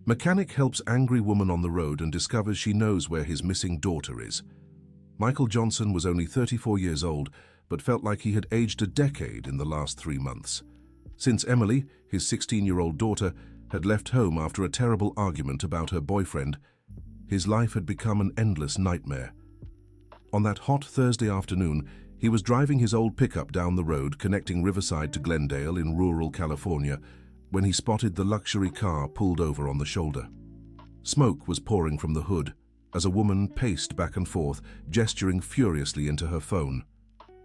Mechanic helps angry woman on the road and discovers she knows where his missing daughter is. Michael Johnson was only 34 years old, but felt like he had aged a decade in the last 3 months. Since Emily, his 16-year-old daughter, had left home after a terrible argument about her boyfriend, his life had become an endless nightmare. On that hot Thursday afternoon, he was driving his old pickup down the road connecting Riverside to Glendale in rural California when he spotted the luxury car pulled over on the shoulder. Smoke was pouring from the hood as a woman paced back and forth, gesturing furiously into her phone.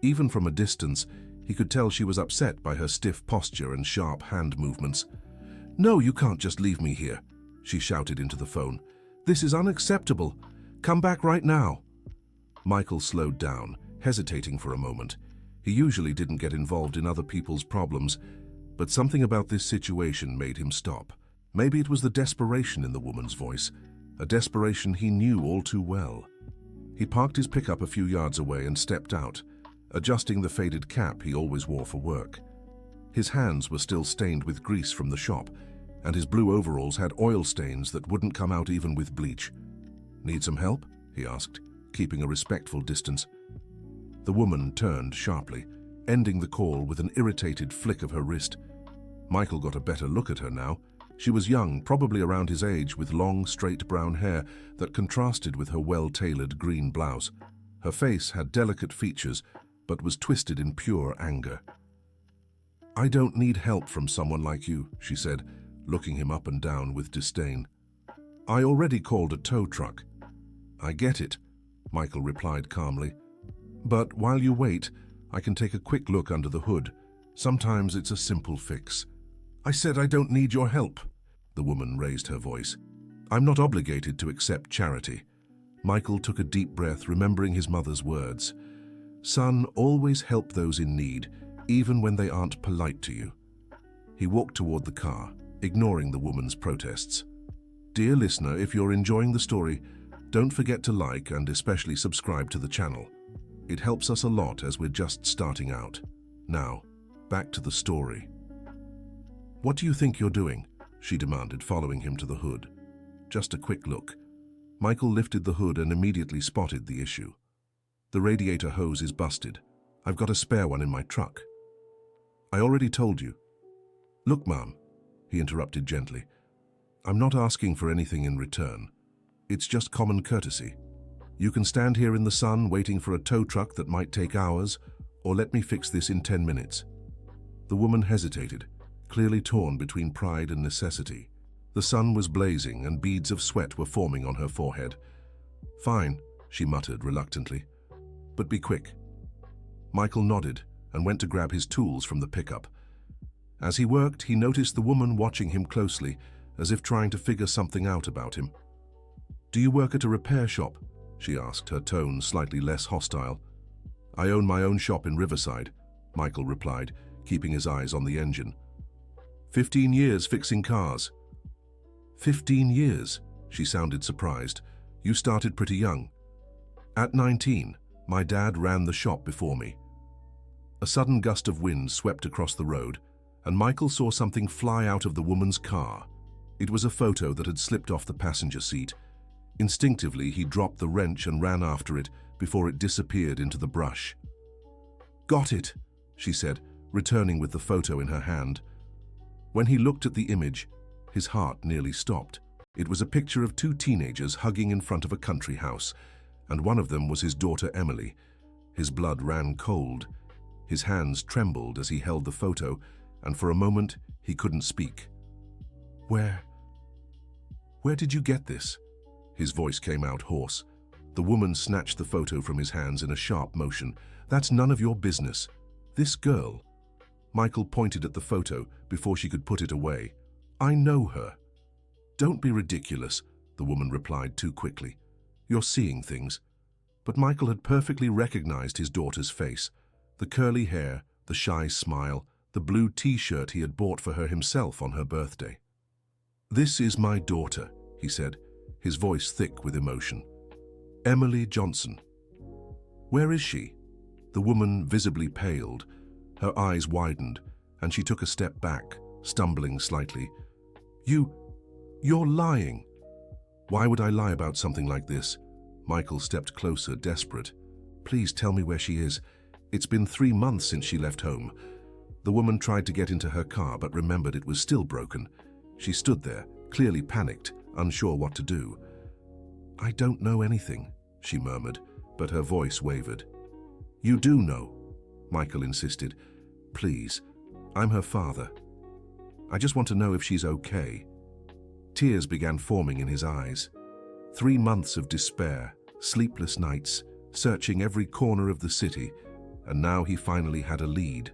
Even from a distance, he could tell she was upset by her stiff posture and sharp hand movements. "No, you can't just leave me here," she shouted into the phone. "This is unacceptable. Come back right now." Michael slowed down, hesitating for a moment. He usually didn't get involved in other people's problems, but something about this situation made him stop. Maybe it was the desperation in the woman's voice, a desperation he knew all too well. He parked his pickup a few yards away and stepped out, adjusting the faded cap he always wore for work. His hands were still stained with grease from the shop, and his blue overalls had oil stains that wouldn't come out even with bleach. "Need some help?" he asked, keeping a respectful distance. The woman turned sharply, ending the call with an irritated flick of her wrist. Michael got a better look at her now. She was young, probably around his age, with long, straight brown hair that contrasted with her well-tailored green blouse. Her face had delicate features, but was twisted in pure anger. "I don't need help from someone like you," she said, looking him up and down with disdain. "I already called a tow truck." "I get it," Michael replied calmly. "But while you wait, I can take a quick look under the hood. Sometimes it's a simple fix." "I said I don't need your help," the woman raised her voice. "I'm not obligated to accept charity." Michael took a deep breath, remembering his mother's words. "Son, always help those in need, even when they aren't polite to you." He walked toward the car, ignoring the woman's protests. Dear listener, if you're enjoying the story, don't forget to like and especially subscribe to the channel. It helps us a lot as we're just starting out. Now, back to the story. "What do you think you're doing?" she demanded, following him to the hood. "Just a quick look." Michael lifted the hood and immediately spotted the issue. "The radiator hose is busted. I've got a spare one in my truck." "I already told you." "Look, Mom," he interrupted gently. "I'm not asking for anything in return. It's just common courtesy. You can stand here in the sun waiting for a tow truck that might take hours, or let me fix this in 10 minutes. The woman hesitated, clearly torn between pride and necessity. The sun was blazing and beads of sweat were forming on her forehead. "Fine," she muttered reluctantly. "But be quick." Michael nodded and went to grab his tools from the pickup. As he worked, he noticed the woman watching him closely, as if trying to figure something out about him. "Do you work at a repair shop?" she asked, her tone slightly less hostile. "I own my own shop in Riverside," Michael replied, keeping his eyes on the engine. 15 years fixing cars." 15 years? She sounded surprised. "You started pretty young." "At 19, my dad ran the shop before me." A sudden gust of wind swept across the road, and Michael saw something fly out of the woman's car. It was a photo that had slipped off the passenger seat. Instinctively, he dropped the wrench and ran after it before it disappeared into the brush. "Got it," she said, returning with the photo in her hand. When he looked at the image, his heart nearly stopped. It was a picture of 2 teenagers hugging in front of a country house, and one of them was his daughter Emily. His blood ran cold. His hands trembled as he held the photo, and for a moment he couldn't speak. Where did you get this?" His voice came out hoarse. The woman snatched the photo from his hands in a sharp motion. "That's none of your business. This girl..." Michael pointed at the photo before she could put it away. "I know her." "Don't be ridiculous," the woman replied too quickly. "You're seeing things." But Michael had perfectly recognized his daughter's face. The curly hair, the shy smile, the blue t-shirt he had bought for her himself on her birthday. "This is my daughter," he said, his voice thick with emotion. "Emily Johnson." "Where is she?" The woman visibly paled. Her eyes widened, and she took a step back, stumbling slightly. You You're lying. Why would I lie about something like this? Michael stepped closer, desperate. Please tell me where she is. It's been 3 months since she left home. The woman tried to get into her car but remembered it was still broken. She stood there, clearly panicked, unsure what to do. I don't know anything, she murmured, but her voice wavered. You do know, Michael insisted. Please, I'm her father. I just want to know if she's okay. Tears began forming in his eyes. 3 months of despair, sleepless nights, searching every corner of the city, and now he finally had a lead.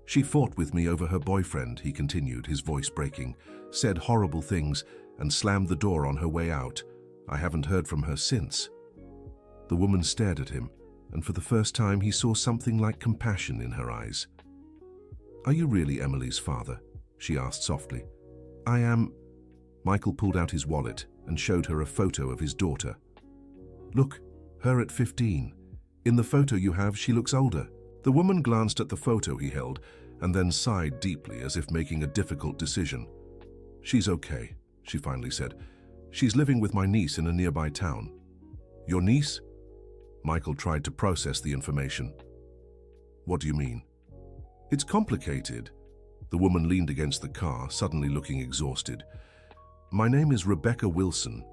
She fought with me over her boyfriend, he continued, his voice breaking, said horrible things, and slammed the door on her way out. I haven't heard from her since. The woman stared at him, and for the first time he saw something like compassion in her eyes. Are you really Emily's father? She asked softly. I am. Michael pulled out his wallet and showed her a photo of his daughter. Look, her at 15. In the photo you have, she looks older. The woman glanced at the photo he held and then sighed deeply as if making a difficult decision. She's okay, she finally said. She's living with my niece in a nearby town. Your niece? Michael tried to process the information. What do you mean? It's complicated. The woman leaned against the car, suddenly looking exhausted. My name is Rebecca Wilson.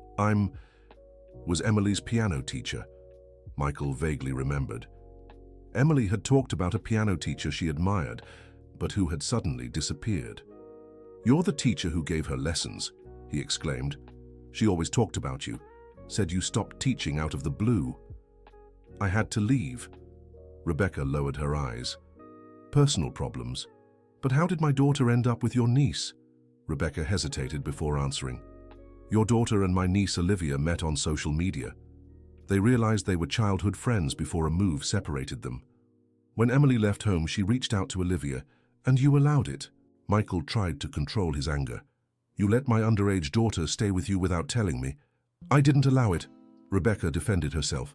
Was Emily's piano teacher. Michael vaguely remembered. Emily had talked about a piano teacher she admired, but who had suddenly disappeared. You're the teacher who gave her lessons, he exclaimed. She always talked about you, said you stopped teaching out of the blue. I had to leave. Rebecca lowered her eyes. Personal problems. But how did my daughter end up with your niece? Rebecca hesitated before answering. Your daughter and my niece Olivia met on social media. They realized they were childhood friends before a move separated them. When Emily left home, she reached out to Olivia, and you allowed it. Michael tried to control his anger. You let my underage daughter stay with you without telling me. I didn't allow it. Rebecca defended herself.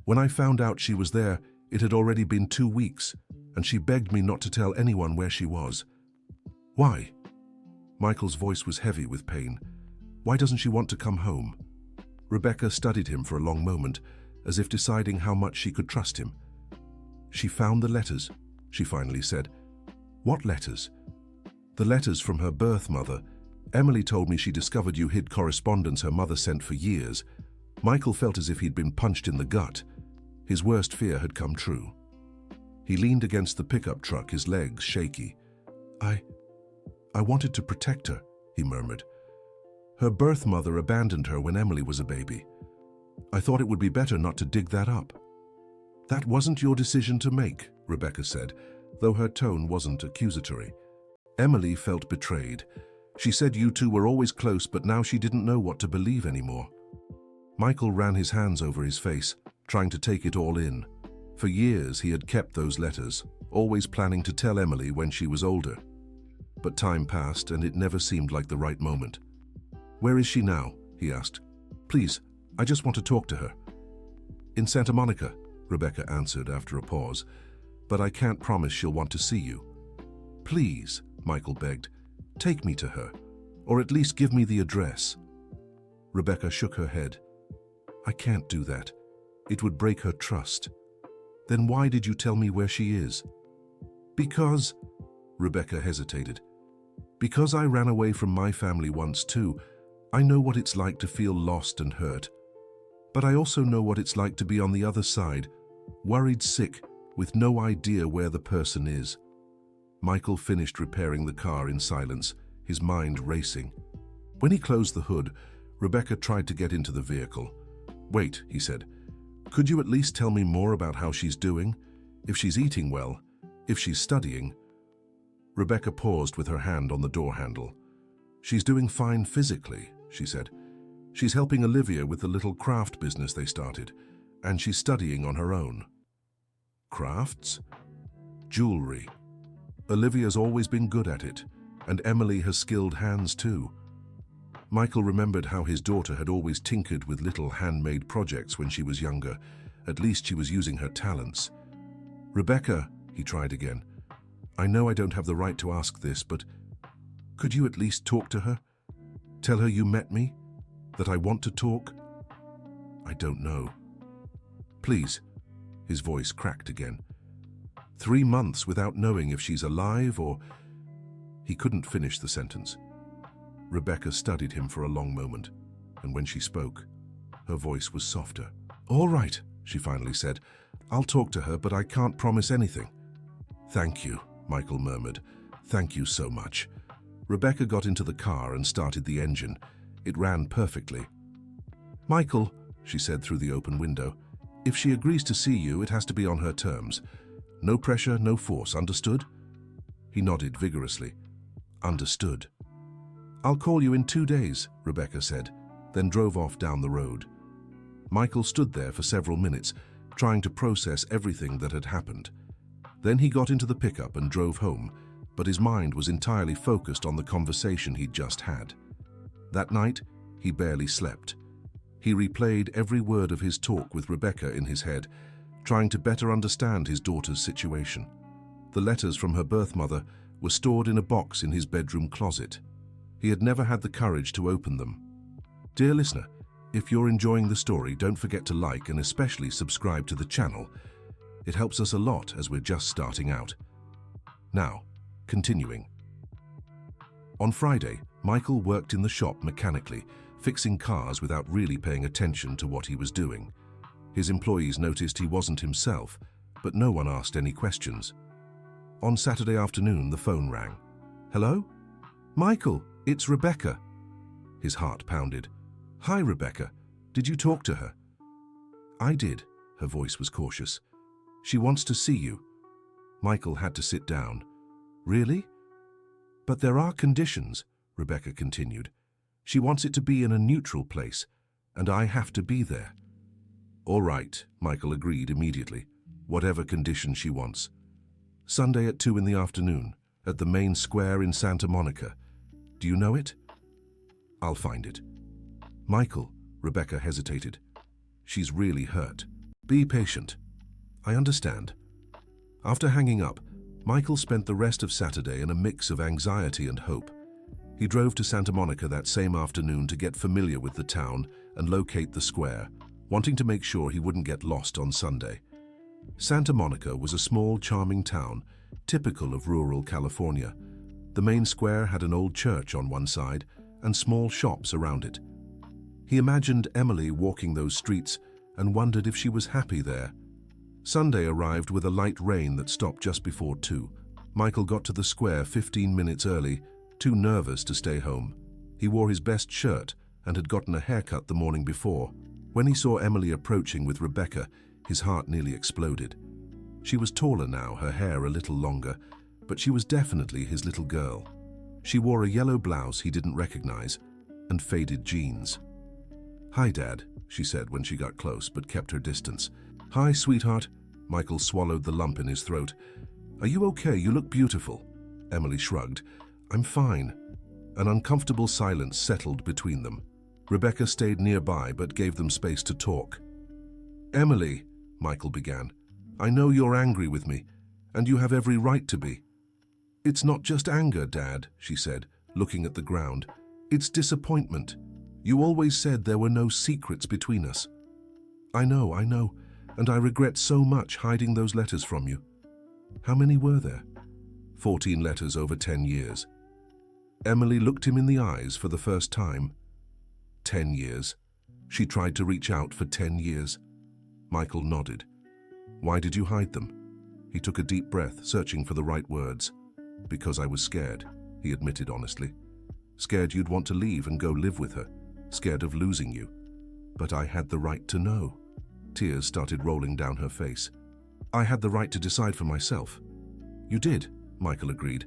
When I found out she was there, it had already been 2 weeks, and she begged me not to tell anyone where she was. Why? Michael's voice was heavy with pain. Why doesn't she want to come home? Rebecca studied him for a long moment, as if deciding how much she could trust him. She found the letters, she finally said. What letters? The letters from her birth mother. Emily told me she discovered you hid correspondence her mother sent for years. Michael felt as if he'd been punched in the gut. His worst fear had come true. He leaned against the pickup truck, his legs shaky. I wanted to protect her, he murmured. Her birth mother abandoned her when Emily was a baby. I thought it would be better not to dig that up. That wasn't your decision to make, Rebecca said, though her tone wasn't accusatory. Emily felt betrayed. She said you two were always close, but now she didn't know what to believe anymore. Michael ran his hands over his face, trying to take it all in. For years he had kept those letters, always planning to tell Emily when she was older. But time passed and it never seemed like the right moment. Where is she now? He asked. Please, I just want to talk to her. In Santa Monica, Rebecca answered after a pause. But I can't promise she'll want to see you. Please, Michael begged, take me to her, or at least give me the address. Rebecca shook her head. I can't do that. It would break her trust. Then why did you tell me where she is? Because, Rebecca hesitated. Because I ran away from my family once too, I know what it's like to feel lost and hurt. But I also know what it's like to be on the other side, worried sick, with no idea where the person is. Michael finished repairing the car in silence, his mind racing. When he closed the hood, Rebecca tried to get into the vehicle. Wait, he said. Could you at least tell me more about how she's doing? If she's eating well, if she's studying? Rebecca paused with her hand on the door handle. She's doing fine physically, she said. She's helping Olivia with the little craft business they started, and she's studying on her own. Crafts? Jewelry. Olivia's always been good at it, and Emily has skilled hands too. Michael remembered how his daughter had always tinkered with little handmade projects when she was younger. At least she was using her talents. Rebecca, he tried again. I know I don't have the right to ask this, but could you at least talk to her? Tell her you met me? That I want to talk? I don't know. Please. His voice cracked again. 3 months without knowing if she's alive or... He couldn't finish the sentence. Rebecca studied him for a long moment, and when she spoke, her voice was softer. All right, she finally said. I'll talk to her, but I can't promise anything. Thank you, Michael murmured. Thank you so much. Rebecca got into the car and started the engine. It ran perfectly. Michael, she said through the open window, if she agrees to see you, it has to be on her terms. No pressure, no force, understood? He nodded vigorously. Understood. I'll call you in 2 days, Rebecca said, then drove off down the road. Michael stood there for several minutes, trying to process everything that had happened. Then he got into the pickup and drove home, but his mind was entirely focused on the conversation he'd just had. That night, he barely slept. He replayed every word of his talk with Rebecca in his head, trying to better understand his daughter's situation. The letters from her birth mother were stored in a box in his bedroom closet. He had never had the courage to open them. Dear listener, if you're enjoying the story, don't forget to like and especially subscribe to the channel. It helps us a lot as we're just starting out. Now, continuing. On Friday, Michael worked in the shop mechanically, fixing cars without really paying attention to what he was doing. His employees noticed he wasn't himself, but no one asked any questions. On Saturday afternoon, the phone rang. Hello? Michael, it's Rebecca. His heart pounded. Hi, Rebecca. Did you talk to her? I did. Her voice was cautious. She wants to see you. Michael had to sit down. Really? But there are conditions, Rebecca continued. She wants it to be in a neutral place, and I have to be there. All right, Michael agreed immediately. Whatever condition she wants. Sunday at 2 in the afternoon, at the main square in Santa Monica. Do you know it? I'll find it. Michael, Rebecca hesitated. She's really hurt. Be patient. I understand. After hanging up, Michael spent the rest of Saturday in a mix of anxiety and hope. He drove to Santa Monica that same afternoon to get familiar with the town and locate the square, wanting to make sure he wouldn't get lost on Sunday. Santa Monica was a small, charming town, typical of rural California. The main square had an old church on one side and small shops around it. He imagined Emily walking those streets and wondered if she was happy there. Sunday arrived with a light rain that stopped just before 2. Michael got to the square 15 minutes early, too nervous to stay home. He wore his best shirt and had gotten a haircut the morning before. When he saw Emily approaching with Rebecca, his heart nearly exploded. She was taller now, her hair a little longer, but she was definitely his little girl. She wore a yellow blouse he didn't recognize and faded jeans. Hi, Dad, she said when she got close but kept her distance. Hi, sweetheart. Michael swallowed the lump in his throat. Are you okay? You look beautiful. Emily shrugged. I'm fine. An uncomfortable silence settled between them. Rebecca stayed nearby but gave them space to talk. Emily, Michael began, I know you're angry with me, and you have every right to be. It's not just anger, Dad, she said, looking at the ground. It's disappointment. You always said there were no secrets between us. I know, and I regret so much hiding those letters from you. How many were there? 14 letters over 10 years. Emily looked him in the eyes for the first time. 10 years. She tried to reach out for 10 years. Michael nodded. Why did you hide them? He took a deep breath, searching for the right words. Because I was scared, he admitted honestly. Scared you'd want to leave and go live with her. Scared of losing you. But I had the right to know. Tears started rolling down her face. I had the right to decide for myself. You did, Michael agreed,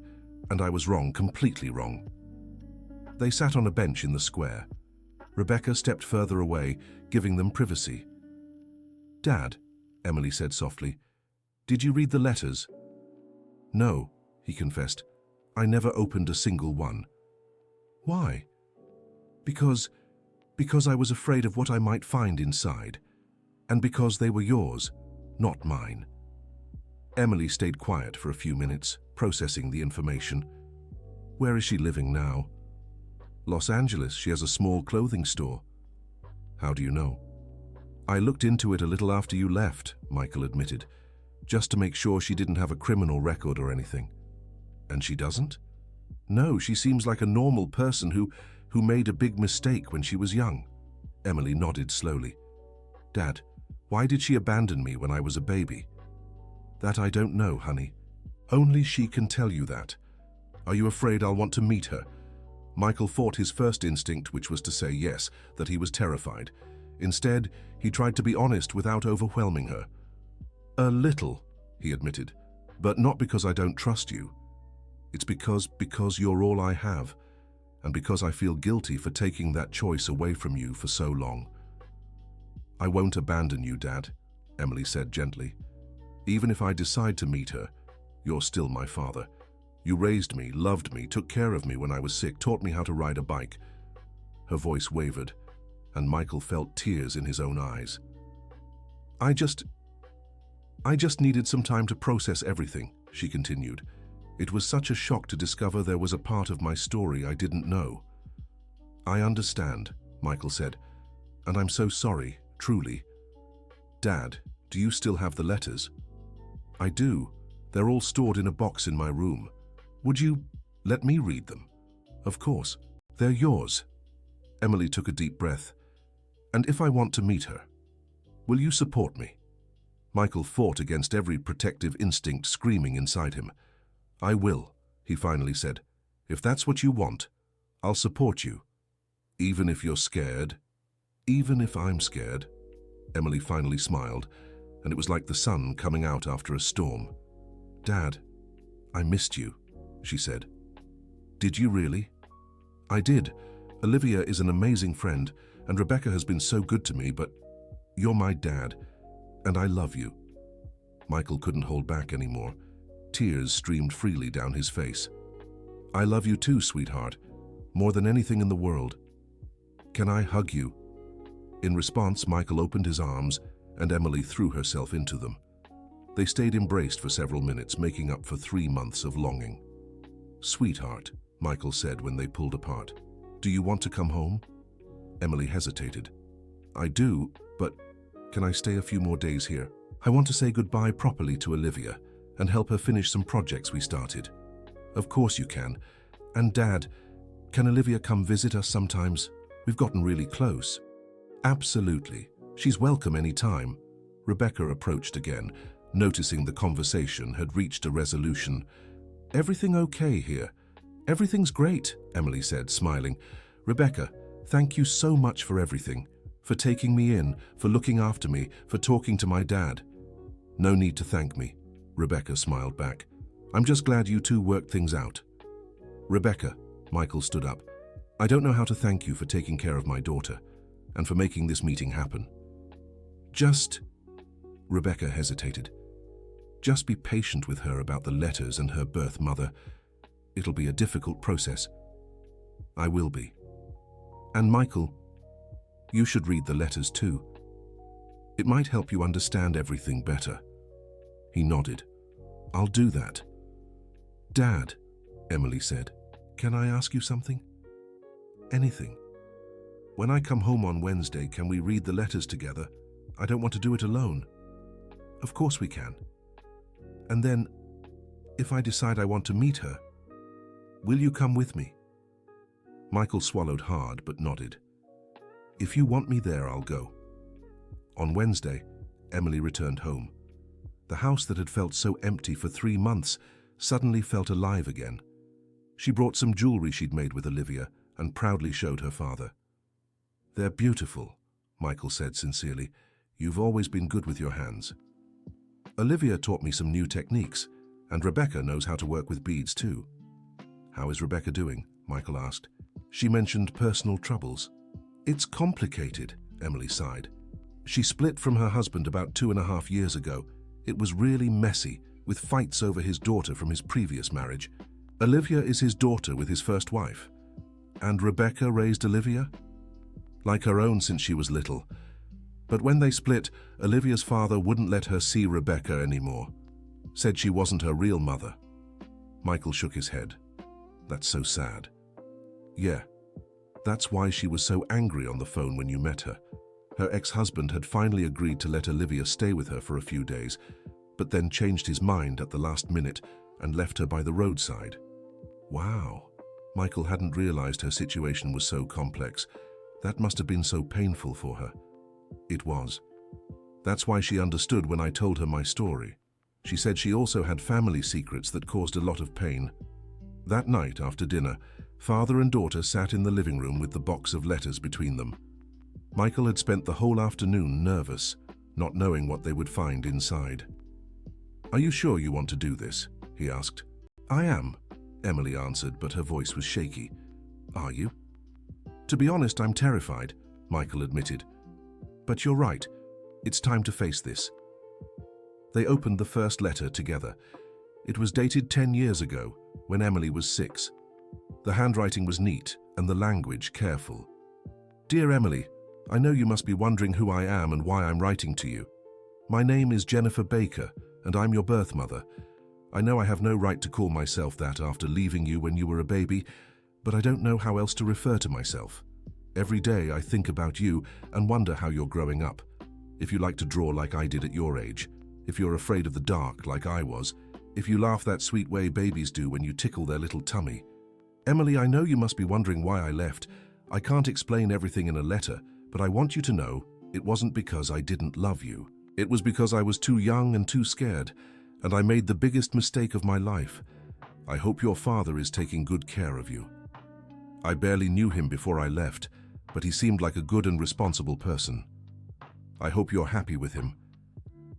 and I was wrong, completely wrong. They sat on a bench in the square. Rebecca stepped further away, giving them privacy. Dad, Emily said softly, did you read the letters? No, he confessed. I never opened a single one. Why? Because I was afraid of what I might find inside, and because they were yours, not mine. Emily stayed quiet for a few minutes, processing the information. Where is she living now? Los Angeles, she has a small clothing store. How do you know? I looked into it a little after you left, Michael admitted, just to make sure she didn't have a criminal record or anything. And she doesn't? No, she seems like a normal person who made a big mistake when she was young. Emily nodded slowly. Dad, why did she abandon me when I was a baby? That I don't know, honey. Only she can tell you that. Are you afraid I'll want to meet her? Michael fought his first instinct, which was to say yes, that he was terrified. Instead, he tried to be honest without overwhelming her. A little, he admitted, but not because I don't trust you. It's because you're all I have, and because I feel guilty for taking that choice away from you for so long. I won't abandon you, Dad, Emily said gently. Even if I decide to meet her, you're still my father. You raised me, loved me, took care of me when I was sick, taught me how to ride a bike. Her voice wavered, and Michael felt tears in his own eyes. I just needed some time to process everything, she continued. It was such a shock to discover there was a part of my story I didn't know. I understand, Michael said, and I'm so sorry, truly. Dad, do you still have the letters? I do. They're all stored in a box in my room. Would you let me read them? Of course. They're yours. Emily took a deep breath. And if I want to meet her, will you support me? Michael fought against every protective instinct screaming inside him. I will, he finally said. If that's what you want, I'll support you. Even if you're scared. Even if I'm scared. Emily finally smiled, and it was like the sun coming out after a storm. Dad, I missed you, she said. Did you really? I did. Olivia is an amazing friend, and Rebecca has been so good to me, but you're my dad, and I love you. Michael couldn't hold back anymore. Tears streamed freely down his face. I love you too, sweetheart, more than anything in the world. Can I hug you? In response, Michael opened his arms, and Emily threw herself into them. They stayed embraced for several minutes, making up for 3 months of longing. Sweetheart, Michael said when they pulled apart. Do you want to come home? Emily hesitated. I do, but can I stay a few more days here? I want to say goodbye properly to Olivia and help her finish some projects we started. Of course you can. And Dad, can Olivia come visit us sometimes? We've gotten really close. Absolutely. She's welcome any time. Rebecca approached again, noticing the conversation had reached a resolution. Everything okay here? Everything's great, Emily said, smiling. Rebecca, thank you so much for everything. For taking me in, for looking after me, for talking to my dad. No need to thank me, Rebecca smiled back. I'm just glad you two worked things out. Rebecca, Michael stood up. I don't know how to thank you for taking care of my daughter and for making this meeting happen. Rebecca hesitated. Just be patient with her about the letters and her birth mother. It'll be a difficult process. I will be. And Michael, you should read the letters too. It might help you understand everything better. He nodded. I'll do that. Dad, Emily said, can I ask you something? Anything. When I come home on Wednesday, can we read the letters together? I don't want to do it alone. Of course we can. And then, if I decide I want to meet her, will you come with me? Michael swallowed hard but nodded. If you want me there, I'll go. On Wednesday, Emily returned home. The house that had felt so empty for 3 months suddenly felt alive again. She brought some jewelry she'd made with Olivia and proudly showed her father. They're beautiful, Michael said sincerely. You've always been good with your hands. Olivia taught me some new techniques, and Rebecca knows how to work with beads too. How is Rebecca doing? Michael asked. She mentioned personal troubles. It's complicated, Emily sighed. She split from her husband about 2.5 years ago. It was really messy, with fights over his daughter from his previous marriage. Olivia is his daughter with his first wife. And Rebecca raised Olivia? Like her own since she was little. But when they split, Olivia's father wouldn't let her see Rebecca anymore. Said she wasn't her real mother. Michael shook his head. That's so sad. Yeah, That's why she was so angry on the phone when you met her. Her ex-husband had finally agreed to let Olivia stay with her for a few days, but then changed his mind at the last minute and left her by the roadside. Wow. Michael hadn't realized her situation was so complex. That must have been so painful for her. It was. That's why she understood when I told her my story. She said she also had family secrets that caused a lot of pain. That night after dinner, father and daughter sat in the living room with the box of letters between them. Michael had spent the whole afternoon nervous, not knowing what they would find inside. "Are you sure you want to do this?" he asked. "I am," Emily answered, but her voice was shaky. "Are you?" "To be honest, I'm terrified," Michael admitted. "But you're right. It's time to face this." They opened the first letter together. It was dated 10 years ago, when Emily was 6. The handwriting was neat and the language careful. "Dear Emily, I know you must be wondering who I am and why I'm writing to you. My name is Jennifer Baker, and I'm your birth mother. I know I have no right to call myself that after leaving you when you were a baby, but I don't know how else to refer to myself. Every day I think about you and wonder how you're growing up. If you like to draw like I did at your age, if you're afraid of the dark like I was, if you laugh that sweet way babies do when you tickle their little tummy. Emily, I know you must be wondering why I left. I can't explain everything in a letter, but I want you to know it wasn't because I didn't love you. It was because I was too young and too scared, and I made the biggest mistake of my life. I hope your father is taking good care of you. I barely knew him before I left, but he seemed like a good and responsible person. I hope you're happy with him.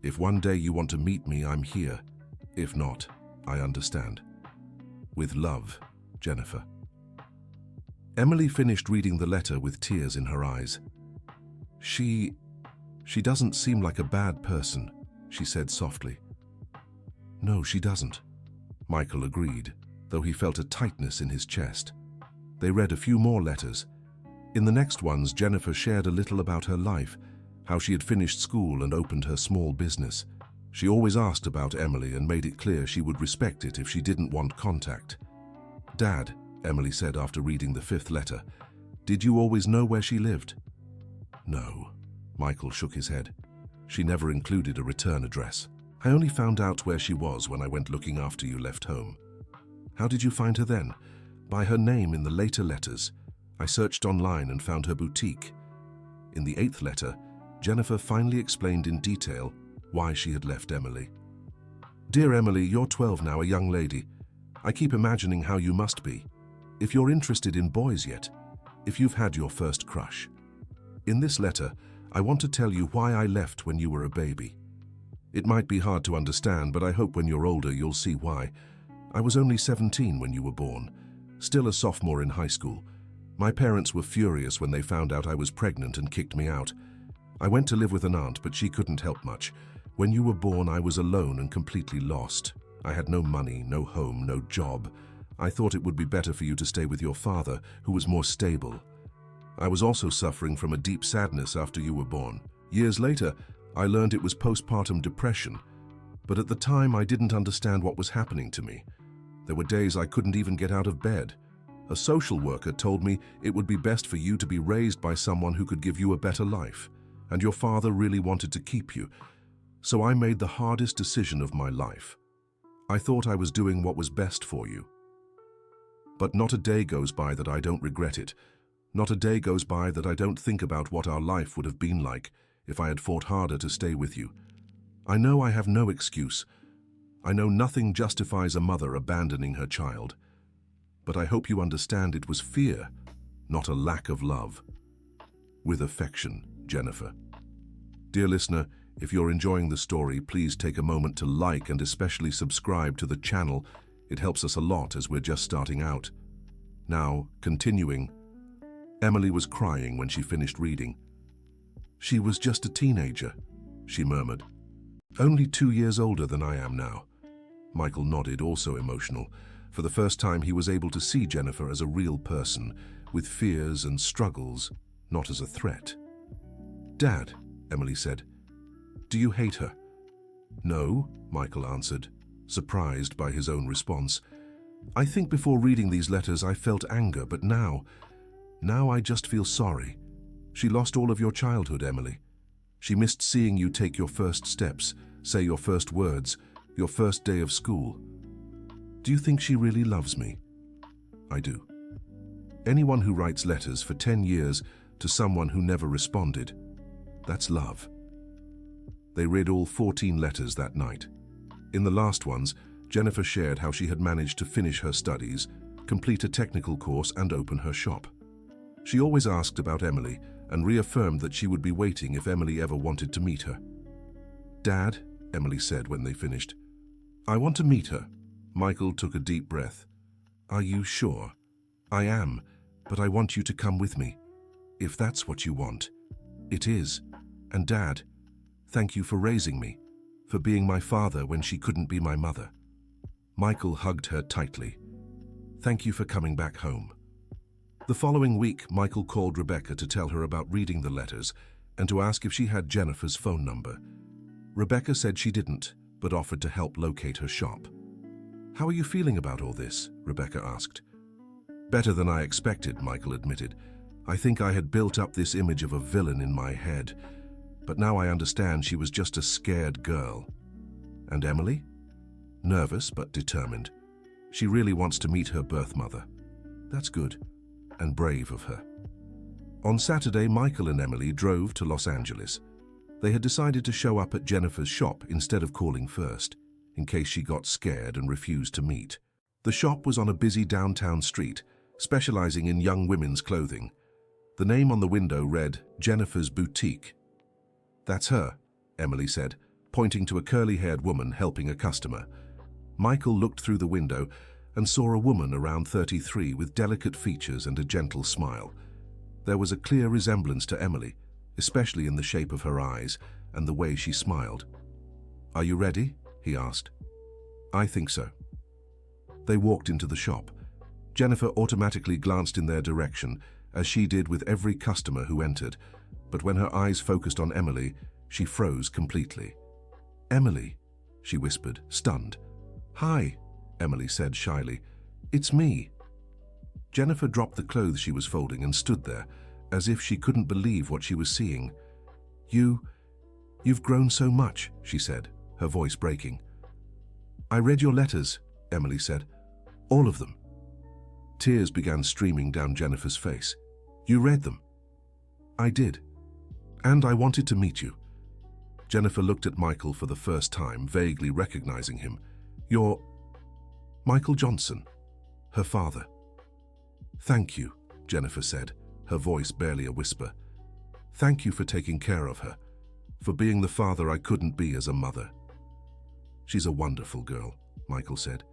If one day you want to meet me, I'm here. If not, I understand. With love, Jennifer." Emily finished reading the letter with tears in her eyes. She doesn't seem like a bad person," she said softly. "No, she doesn't," Michael agreed, though he felt a tightness in his chest. They read a few more letters. In the next ones, Jennifer shared a little about her life, how she had finished school and opened her small business. She always asked about Emily and made it clear she would respect it if she didn't want contact. "Dad," Emily said after reading the 5th letter, "did you always know where she lived?" "No," Michael shook his head. "She never included a return address. I only found out where she was when I went looking after you left home." "How did you find her then?" "By her name in the later letters. I searched online and found her boutique." In the 8th letter, Jennifer finally explained in detail why she had left Emily. "Dear Emily, you're 12 now, a young lady. I keep imagining how you must be. If you're interested in boys yet, if you've had your first crush. In this letter, I want to tell you why I left when you were a baby. It might be hard to understand, but I hope when you're older you'll see why. I was only 17 when you were born, still a sophomore in high school. My parents were furious when they found out I was pregnant and kicked me out. I went to live with an aunt, but she couldn't help much. When you were born, I was alone and completely lost. I had no money, no home, no job. I thought it would be better for you to stay with your father, who was more stable. I was also suffering from a deep sadness after you were born. Years later, I learned it was postpartum depression, but at the time I didn't understand what was happening to me. There were days I couldn't even get out of bed. A social worker told me it would be best for you to be raised by someone who could give you a better life, and your father really wanted to keep you. So I made the hardest decision of my life. I thought I was doing what was best for you. But not a day goes by that I don't regret it. Not a day goes by that I don't think about what our life would have been like if I had fought harder to stay with you. I know I have no excuse. I know nothing justifies a mother abandoning her child. But I hope you understand it was fear, not a lack of love. With affection, Jennifer." Dear listener, if you're enjoying the story, please take a moment to like and especially subscribe to the channel. It helps us a lot as we're just starting out. Now, continuing. Emily was crying when she finished reading. "She was just a teenager," she murmured. "Only 2 years older than I am now." Michael nodded, also emotional. For the first time, he was able to see Jennifer as a real person, with fears and struggles, not as a threat. "Dad," Emily said, "do you hate her?" "No," Michael answered, surprised by his own response. "I think before reading these letters I felt anger, but now Now I just feel sorry. She lost all of your childhood, Emily. She missed seeing you take your first steps, say your first words, your first day of school. Do you think she really loves me? I do. Anyone who writes letters for 10 years to someone who never responded, that's love. They read all 14 letters that night. In the last ones, Jennifer shared how she had managed to finish her studies, complete a technical course, and open her shop. She always asked about Emily and reaffirmed that she would be waiting if Emily ever wanted to meet her. "Dad," Emily said when they finished, "I want to meet her." Michael took a deep breath. "Are you sure?" "I am, but I want you to come with me. If that's what you want." "It is. And Dad, thank you for raising me, for being my father when she couldn't be my mother." Michael hugged her tightly. "Thank you for coming back home." The following week, Michael called Rebecca to tell her about reading the letters and to ask if she had Jennifer's phone number. Rebecca said she didn't, but offered to help locate her shop. "How are you feeling about all this?" Rebecca asked. "Better than I expected," Michael admitted. "I think I had built up this image of a villain in my head, but now I understand she was just a scared girl." "And Emily?" "Nervous but determined. She really wants to meet her birth mother." "That's good, and brave of her." On Saturday, Michael and Emily drove to Los Angeles. They had decided to show up at Jennifer's shop instead of calling first, in case she got scared and refused to meet. The shop was on a busy downtown street, specializing in young women's clothing. The name on the window read, "Jennifer's Boutique." "That's her," Emily said, pointing to a curly-haired woman helping a customer. Michael looked through the window and saw a woman around 33 with delicate features and a gentle smile. There was a clear resemblance to Emily, especially in the shape of her eyes and the way she smiled. "Are you ready?" he asked. "I think so." They walked into the shop. Jennifer automatically glanced in their direction, as she did with every customer who entered, but when her eyes focused on Emily, she froze completely. "Emily," she whispered, stunned. "Hi," Emily said shyly. "It's me." Jennifer dropped the clothes she was folding and stood there, as if she couldn't believe what she was seeing. You've grown so much," she said, her voice breaking. "I read your letters," Emily said. "All of them." Tears began streaming down Jennifer's face. "You read them?" "I did. And I wanted to meet you." Jennifer looked at Michael for the first time, vaguely recognizing him. "You're Michael Johnson, her father." "Thank you," Jennifer said, her voice barely a whisper. "Thank you for taking care of her, for being the father I couldn't be as a mother." "She's a wonderful girl," Michael said.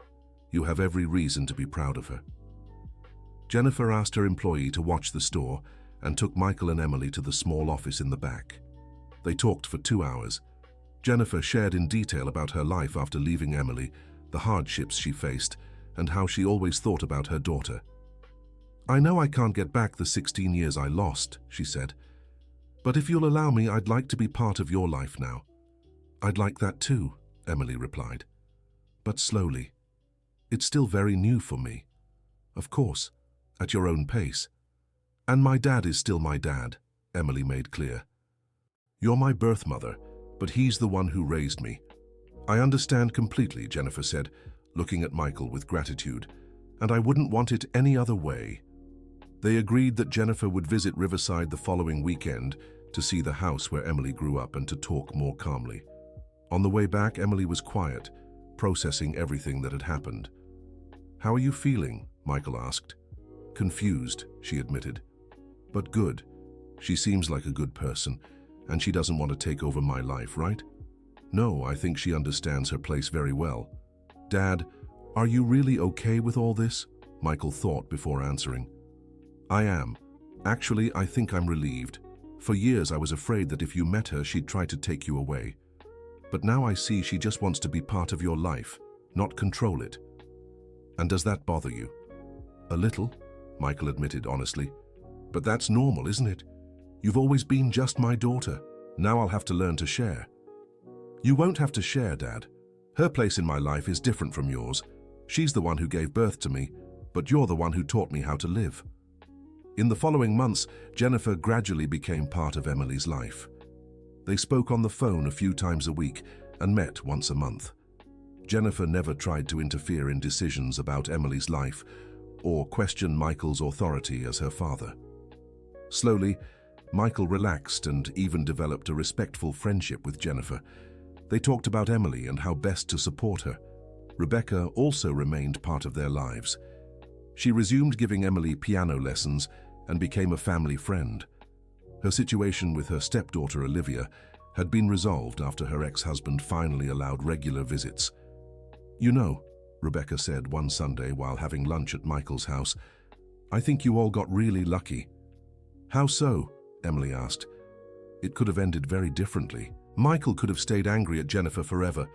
"You have every reason to be proud of her." Jennifer asked her employee to watch the store and took Michael and Emily to the small office in the back. They talked for 2 hours. Jennifer shared in detail about her life after leaving Emily, the hardships she faced, and how she always thought about her daughter. "I know I can't get back the 16 years I lost," she said. "But if you'll allow me, I'd like to be part of your life now." "I'd like that too," Emily replied. "But slowly. It's still very new for me." "Of course, at your own pace. And my dad is still my dad," Emily made clear. "You're my birth mother, but he's the one who raised me." "I understand completely," Jennifer said, looking at Michael with gratitude, "and I wouldn't want it any other way." They agreed that Jennifer would visit Riverside the following weekend to see the house where Emily grew up and to talk more calmly. On the way back, Emily was quiet, processing everything that had happened. "How are you feeling?" Michael asked. "Confused," she admitted. "But good. She seems like a good person, and she doesn't want to take over my life, right?" "No, I think she understands her place very well." "Dad, are you really okay with all this?" Michael thought before answering. "I am. Actually, I think I'm relieved. For years I was afraid that if you met her, she'd try to take you away. But now I see she just wants to be part of your life, not control it." "And does that bother you?" "A little," Michael admitted honestly. "But that's normal, isn't it? You've always been just my daughter. Now I'll have to learn to share." "You won't have to share, Dad. Her place in my life is different from yours. She's the one who gave birth to me, but you're the one who taught me how to live." In the following months, Jennifer gradually became part of Emily's life. They spoke on the phone a few times a week and met once a month. Jennifer never tried to interfere in decisions about Emily's life or question Michael's authority as her father. Slowly, Michael relaxed and even developed a respectful friendship with Jennifer. They talked about Emily and how best to support her. Rebecca also remained part of their lives. She resumed giving Emily piano lessons and became a family friend. Her situation with her stepdaughter Olivia had been resolved after her ex-husband finally allowed regular visits. "You know," Rebecca said one Sunday while having lunch at Michael's house, "I think you all got really lucky." "How so?" Emily asked. "It could have ended very differently. Michael could have stayed angry at Jennifer forever.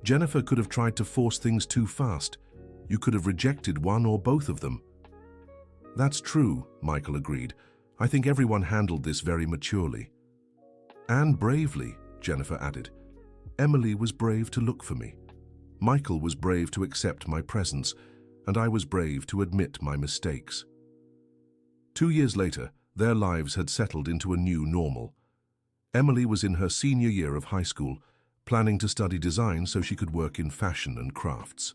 Jennifer could have tried to force things too fast. You could have rejected one or both of them." "That's true," Michael agreed. "I think everyone handled this very maturely." "And bravely," Jennifer added. "Emily was brave to look for me. Michael was brave to accept my presence, and I was brave to admit my mistakes." 2 years later, their lives had settled into a new normal. Emily was in her senior year of high school, planning to study design so she could work in fashion and crafts.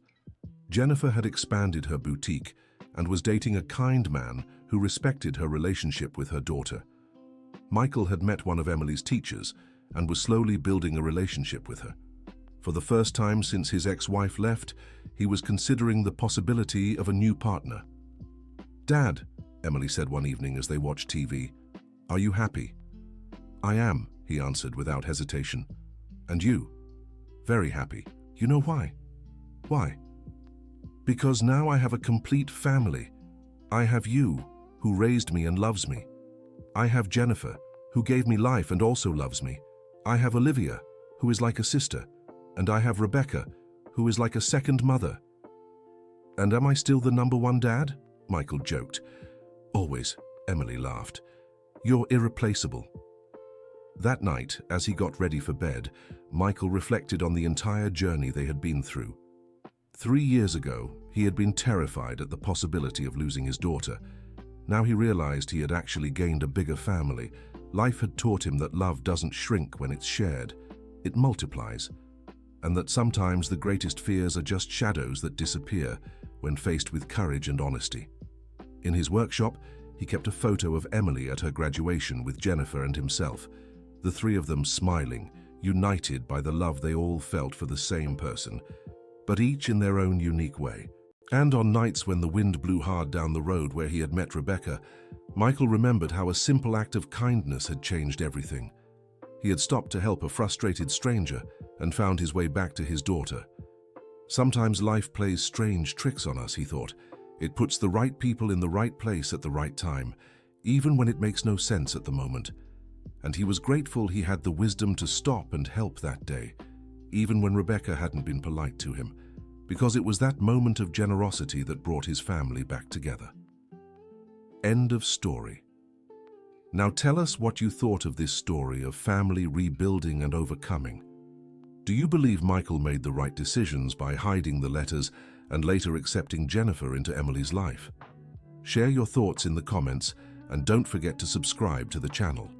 Jennifer had expanded her boutique and was dating a kind man who respected her relationship with her daughter. Michael had met one of Emily's teachers and was slowly building a relationship with her. For the first time since his ex-wife left, he was considering the possibility of a new partner. "Dad," Emily said one evening as they watched TV, "are you happy?" "I am," he answered without hesitation. "And you?" "Very happy. You know why?" "Why?" "Because now I have a complete family. I have you, who raised me and loves me. I have Jennifer, who gave me life and also loves me. I have Olivia, who is like a sister. And I have Rebecca, who is like a second mother." "And am I still the number one dad?" Michael joked. "Always," Emily laughed. "You're irreplaceable." That night, as he got ready for bed, Michael reflected on the entire journey they had been through. 3 years ago, he had been terrified at the possibility of losing his daughter. Now he realized he had actually gained a bigger family. Life had taught him that love doesn't shrink when it's shared. It multiplies. And that sometimes the greatest fears are just shadows that disappear when faced with courage and honesty. In his workshop, he kept a photo of Emily at her graduation with Jennifer and himself, the three of them smiling, united by the love they all felt for the same person, but each in their own unique way. And on nights when the wind blew hard down the road where he had met Rebecca, Michael remembered how a simple act of kindness had changed everything. He had stopped to help a frustrated stranger and found his way back to his daughter. Sometimes life plays strange tricks on us, he thought. It puts the right people in the right place at the right time, even when it makes no sense at the moment. And he was grateful he had the wisdom to stop and help that day, even when Rebecca hadn't been polite to him, because it was that moment of generosity that brought his family back together. End of story. Now tell us what you thought of this story of family rebuilding and overcoming. Do you believe Michael made the right decisions by hiding the letters and later accepting Jennifer into Emily's life? Share your thoughts in the comments and don't forget to subscribe to the channel.